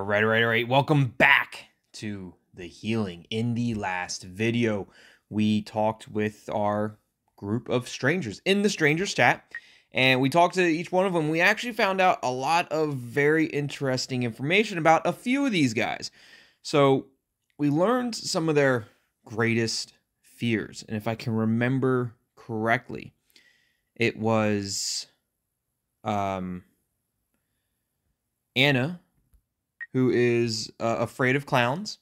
All right. Welcome back to the healing. In the last video, we talked with our group of strangers in the strangers chat, and we talked to each one of them. We actually found out a lot of very interesting information about a few of these guys. So we learned some of their greatest fears, and if I can remember correctly, it was Anna, who is afraid of clowns.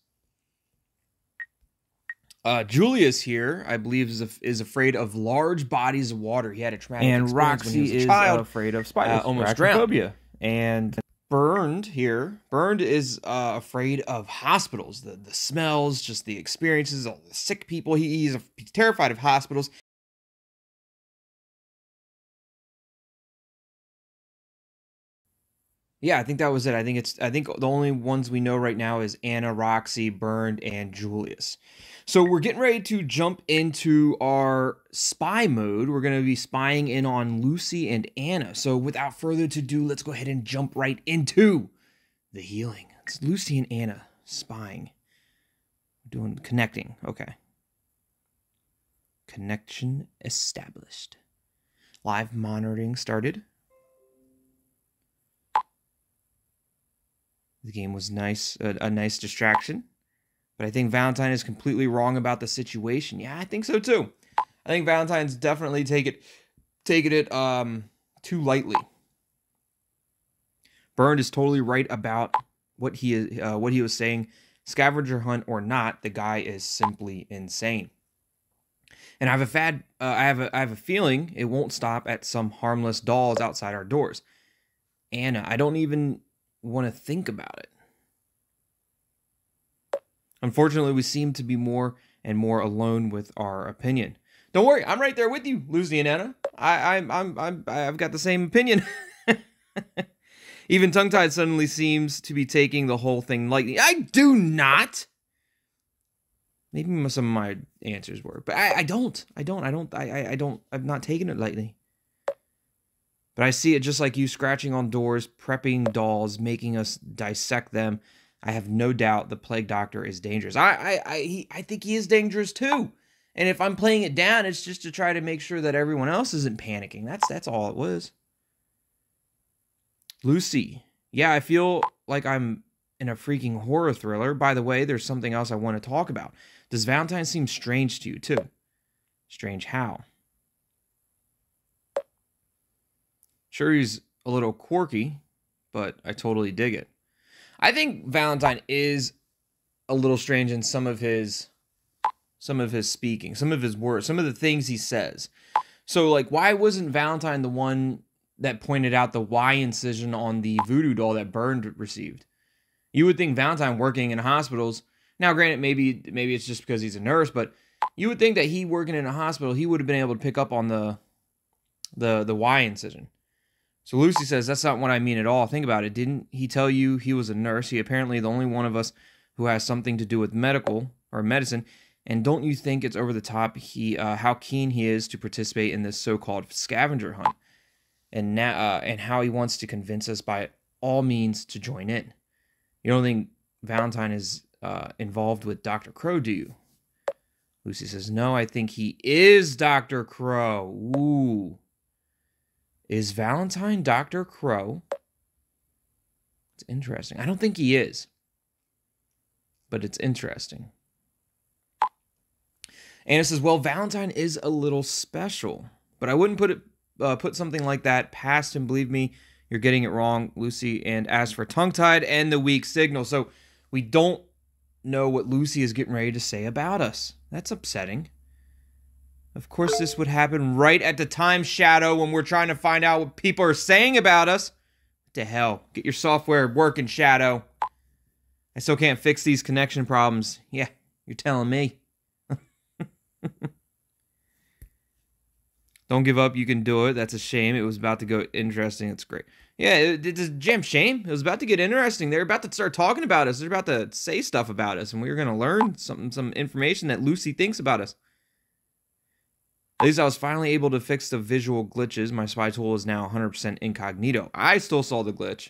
Julius here, I believe, is afraid of large bodies of water. He had a traumatic experience when he was a child. Afraid of spiders, almost drowned. And Burned is afraid of hospitals. The smells, just the experiences, all the sick people. He's terrified of hospitals. Yeah, I think that was it. I think the only ones we know right now is Anna, Roxy, Burned, and Julius. So we're getting ready to jump into our spy mode. We're going to be spying in on Lucy and Anna. So without further ado, let's go ahead and jump right into the healing. It's Lucy and Anna spying. Doing connecting. Okay. Connection established. Live monitoring started. The game was nice, a nice distraction. But I think Valentine is completely wrong about the situation. Yeah, I think so too. I think Valentine's definitely taking it too lightly. Burned is totally right about what he was saying. Scavenger hunt or not, the guy is simply insane. And I have a feeling it won't stop at some harmless dolls outside our doors. Anna, I don't even want to think about it. Unfortunately, we seem to be more and more alone with our opinion. Don't worry, I'm right there with you, Lucy and Anna. I've got the same opinion. Even Tongue-Tied suddenly seems to be taking the whole thing lightly. I do not. Maybe some of my answers were, but I'm not taking it lightly. But I see it just like you, scratching on doors, prepping dolls, making us dissect them. I have no doubt the plague doctor is dangerous. I think he is dangerous too. And if I'm playing it down, it's just to try to make sure that everyone else isn't panicking. That's all it was. Lucy. Yeah, I feel like I'm in a freaking horror thriller. By the way, there's something else I want to talk about. Does Valentine seem strange to you too? Strange how? Sure, he's a little quirky, but I totally dig it. I think Valentine is a little strange in some of his speaking, some of his words, some of the things he says. So, like, why wasn't Valentine the one that pointed out the Y incision on the voodoo doll that Burned received? You would think Valentine working in hospitals. Now, granted, maybe it's just because he's a nurse, but you would think that he working in a hospital, he would have been able to pick up on the Y incision. So Lucy says, that's not what I mean at all. Think about it. Didn't he tell you he was a nurse? He apparently the only one of us who has something to do with medical or medicine. And don't you think it's over the top how keen he is to participate in this so-called scavenger hunt? And now and how he wants to convince us by all means to join in. You don't think Valentine is involved with Dr. Crow, do you? Lucy says, no, I think he is Dr. Crow. Ooh. Is Valentine Dr. Crow? It's interesting. I don't think he is. But it's interesting. Anna says, well, Valentine is a little special. But I wouldn't put something like that past him. Believe me, you're getting it wrong, Lucy. And as for Tongue-Tied and the weak signal. So we don't know what Lucy is getting ready to say about us. That's upsetting. Of course, this would happen right at the time, Shadow, when we're trying to find out what people are saying about us. What the hell? Get your software working, Shadow. I still can't fix these connection problems. Yeah, you're telling me. Don't give up. You can do it. That's a shame. It was about to go interesting. It's great. Yeah, it's a damn shame. It was about to get interesting. They're about to start talking about us. They're about to say stuff about us, and we were going to learn some information that Lucy thinks about us. At least I was finally able to fix the visual glitches. My spy tool is now 100% incognito. I still saw the glitch.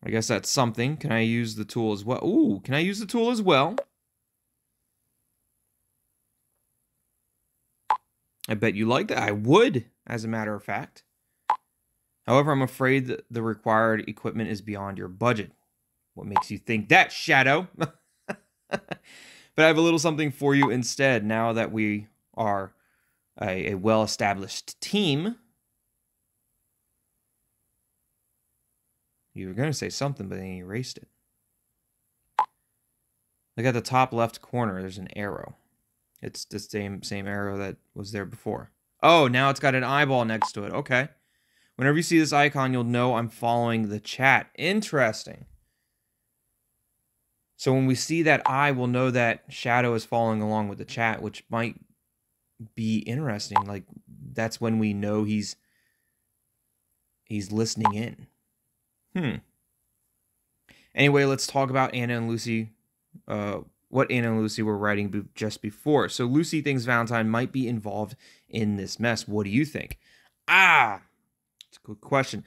I guess that's something. Can I use the tool as well? Ooh, can I use the tool as well? I bet you like that. I would, as a matter of fact. However, I'm afraid that the required equipment is beyond your budget. What makes you think that, Shadow? But I have a little something for you instead. Now that we are a well-established team. You were going to say something, but then you erased it. Look at the top left corner. There's an arrow. It's the same arrow that was there before. Oh, now it's got an eyeball next to it. Okay. Whenever you see this icon, you'll know I'm following the chat. Interesting. So when we see that eye, we'll know that Shadow is following along with the chat, which might be interesting. Like, that's when we know he's listening in. Anyway, let's talk about Anna and Lucy. What Anna and Lucy were writing just before. So Lucy thinks Valentine might be involved in this mess. What do you think? It's a good question.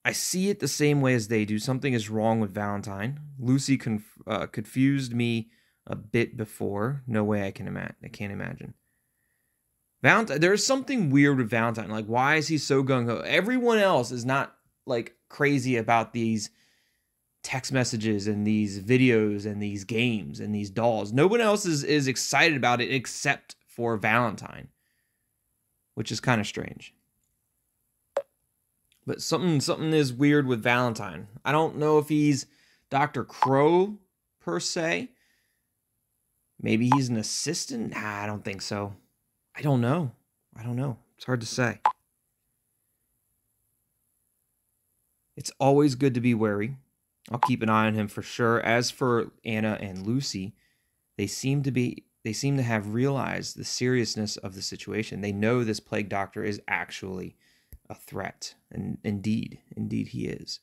I see it the same way as they do. Something is wrong with Valentine. Lucy confused me a bit before. No way I can't imagine. Valentine, there's something weird with Valentine. Like, why is he so gung-ho? Everyone else is not, like, crazy about these text messages and these videos and these games and these dolls. No one else is excited about it except for Valentine, which is kind of strange. But something is weird with Valentine. I don't know if he's Dr. Crow per se. Maybe he's an assistant. Nah, I don't think so. I don't know. It's hard to say. It's always good to be wary. I'll keep an eye on him for sure. As for Anna and Lucy, they seem to have realized the seriousness of the situation. They know this plague doctor is actually a threat. And indeed he is.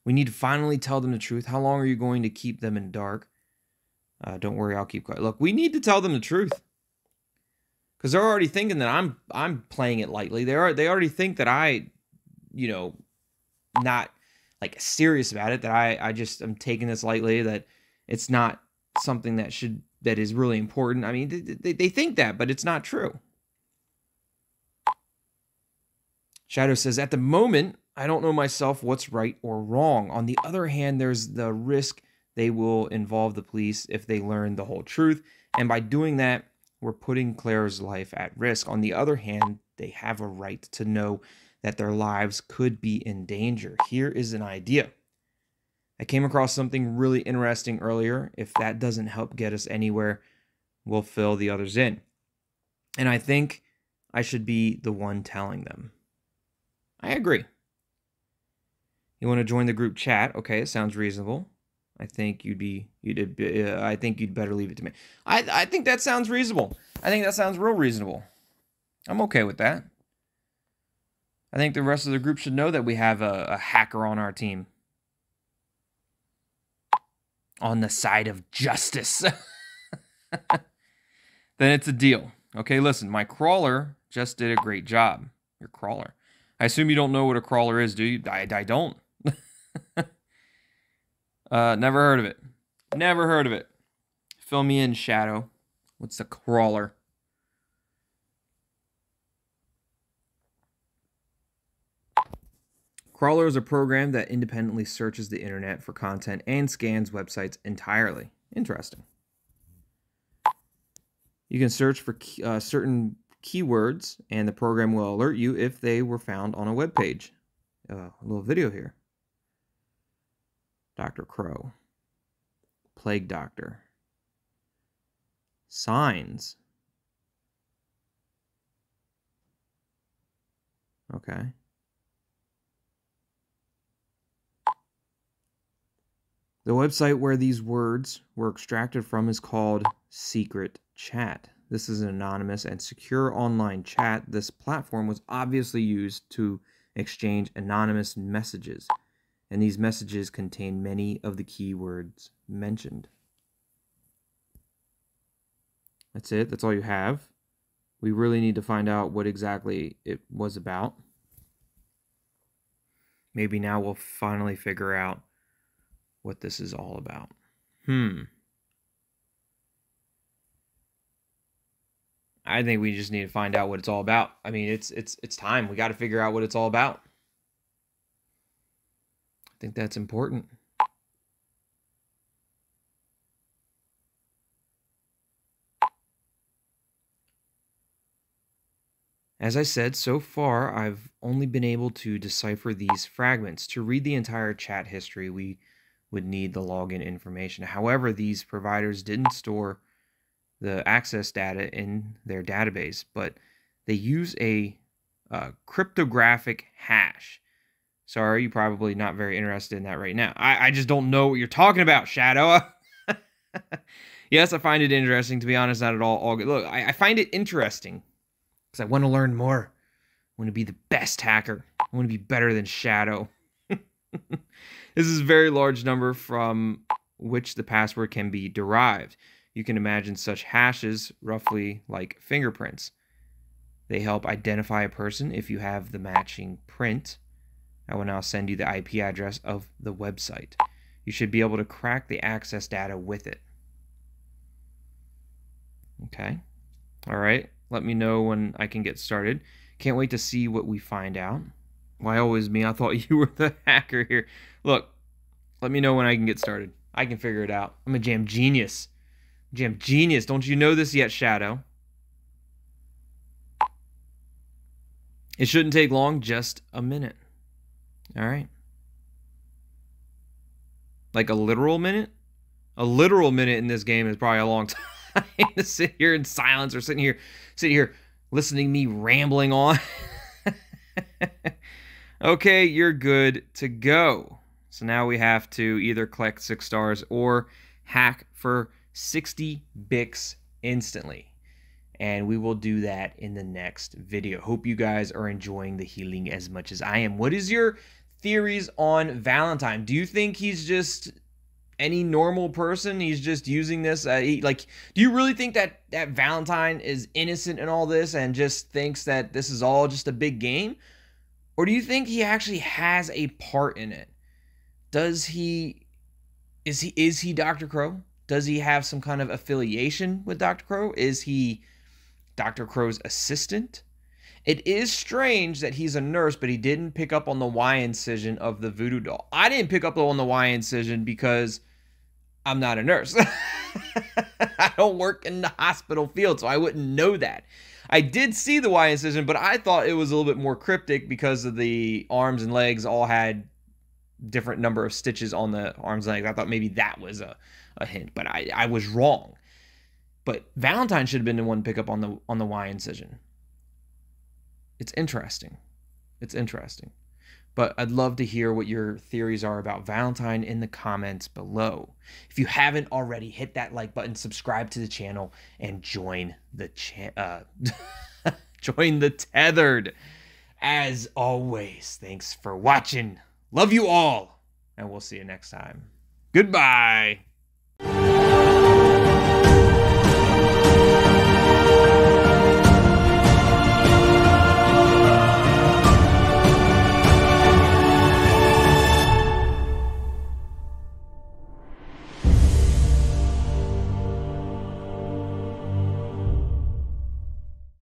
We need to finally tell them the truth. How long are you going to keep them in the dark? Don't worry, I'll keep quiet. Look, we need to tell them the truth. Because they're already thinking that I'm playing it lightly. They already think that I, not like serious about it, that I'm taking this lightly, that it's not something that is really important. I mean, they think that, but it's not true. Shadow says, at the moment, I don't know myself what's right or wrong. On the other hand, there's the risk they will involve the police if they learn the whole truth. And by doing that, we're putting Claire's life at risk. On the other hand, they have a right to know that their lives could be in danger. Here is an idea. I came across something really interesting earlier. If that doesn't help get us anywhere, we'll fill the others in. And I think I should be the one telling them. I agree. You want to join the group chat? Okay, it sounds reasonable. I think I think you'd better leave it to me. I think that sounds reasonable. I think that sounds real reasonable. I'm okay with that. I think the rest of the group should know that we have a hacker on our team. On the side of justice. Then it's a deal. Okay, listen, my crawler just did a great job. Your crawler. I assume you don't know what a crawler is, do you? I don't. Never heard of it. Never heard of it. Fill me in, Shadow. What's a crawler? Crawler is a program that independently searches the internet for content and scans websites entirely. Interesting. You can search for certain keywords, and the program will alert you if they were found on a web page. A little video here. Dr. Crow. Plague Doctor. Signs. Okay. The website where these words were extracted from is called Secret Chat. This is an anonymous and secure online chat. This platform was obviously used to exchange anonymous messages, and these messages contain many of the keywords mentioned. That's it. That's all you have. We really need to find out what exactly it was about. Maybe now we'll finally figure out what this is all about. I think we just need to find out what it's all about. I mean, it's time. We got to figure out what it's all about. I think that's important. As I said, so far, I've only been able to decipher these fragments. To read the entire chat history, we would need the login information. However, these providers didn't store the access data in their database, but they use a cryptographic hash. Sorry, you're probably not very interested in that right now. I just don't know what you're talking about, Shadow. Yes, I find it interesting. To be honest, not at all good. Look, I find it interesting because I want to learn more. I want to be the best hacker. I want to be better than Shadow. This is a very large number from which the password can be derived. You can imagine such hashes roughly like fingerprints. They help identify a person if you have the matching print. I will now send you the IP address of the website. You should be able to crack the access data with it. Okay. All right. Let me know when I can get started. Can't wait to see what we find out. Why always me? I thought you were the hacker here. Look, let me know when I can get started. I can figure it out. I'm a jam genius. Jam genius. Don't you know this yet, Shadow? It shouldn't take long, just a minute. All right. Like a literal minute? A literal minute in this game is probably a long time to sit here in silence or sit here listening to me rambling on. Okay, you're good to go. So now we have to either collect 6 stars or hack for 60 Bix instantly. And we will do that in the next video. Hope you guys are enjoying the healing as much as I am. What is your theories on Valentin? Do you think he's just any normal person? He's just using this? Do you really think that Valentin is innocent in all this and just thinks that this is all just a big game? Or do you think he actually has a part in it? Is he Dr. Crow? Does he have some kind of affiliation with Dr. Crow? Is he Dr. Crow's assistant? It is strange that he's a nurse, but he didn't pick up on the Y incision of the voodoo doll. I didn't pick up on the Y incision because I'm not a nurse. I don't work in the hospital field, so I wouldn't know that. I did see the Y incision, but I thought it was a little bit more cryptic because of the arms and legs all had different number of stitches on the arms and legs. I thought maybe that was a hint, but I was wrong. But Valentin should have been the one to pick up on the Y incision. It's interesting. It's interesting. But I'd love to hear what your theories are about Valentin in the comments below. If you haven't already, hit that like button, subscribe to the channel, and join the join the Tethered. As always, thanks for watching. Love you all, and we'll see you next time. Goodbye.